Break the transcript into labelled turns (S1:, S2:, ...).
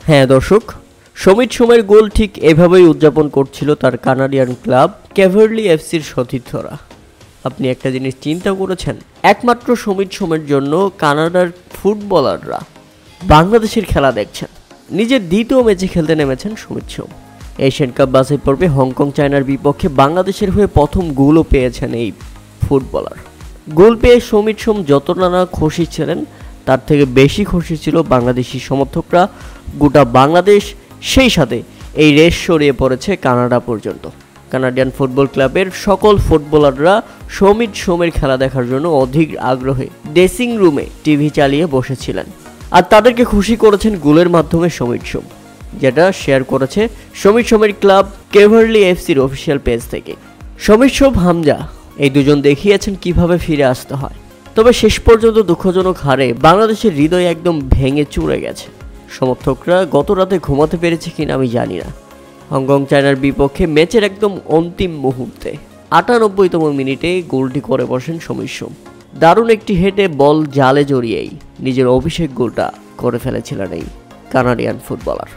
S1: হ্যাঁ দর্শক, সমিত সোমের গোল ঠিক এভাবেই উদযাপন করছিল তার কানাডিয়ান ক্লাব ক্যাভারলি এফসির সতীর্থরা। আপনি একটা জিনিস চিন্তা করেছেন, একমাত্র সমিত সোমের জন্য কানাডার ফুটবলাররা বাংলাদেশের খেলা দেখছেন। নিজের দ্বিতীয় ম্যাচে খেলতে নেমেছেন সমিত সোম। এশিয়ান কাপ বাছাই পর্বে হংকং চায়নার বিপক্ষে বাংলাদেশের হয়ে প্রথম গোলও পেয়েছেন এই ফুটবলার। গোল পেয়ে সমিত সোম যতটা না খুশি ছিলেন, তার থেকে বেশি খুশি ছিল বাংলাদেশি সমর্থকরা। গোটা বাংলাদেশ, সেই সাথে এই রেস সরিয়ে পড়েছে কানাডা পর্যন্ত। কানাডিয়ান ফুটবল ক্লাবের সকল ফুটবলাররা সমিত সোমের খেলা দেখার জন্য অধিক আগ্রহে ড্রেসিং রুমে টিভি চালিয়ে বসেছিলেন, আর তাদেরকে খুশি করেছেন গোলের মাধ্যমে সমিত সোম, যেটা শেয়ার করেছে সমিত সোমের ক্লাব ক্যাভারলি এফসির অফিসিয়াল পেজ থেকে। সমিত সোম, হামজা এই দুজন দেখিয়েছেন কিভাবে ফিরে আসতে হয়। তবে শেষ পর্যন্ত দুঃখজনক হারে বাংলাদেশের হৃদয় একদম ভেঙে চুরে গেছে। সমর্থকরা গত রাতে ঘুমাতে পেরেছে কিনা আমি জানি না। হংকং চায়নার বিপক্ষে ম্যাচের একদম অন্তিম মুহূর্তে ৯৮তম মিনিটে গোলটি করে বসেন সমিত সোম। দারুণ একটি হেডে বল জালে জড়িয়েই নিজের অভিষেক গোলটা করে ফেলেছিলেন এই কানাডিয়ান ফুটবলার।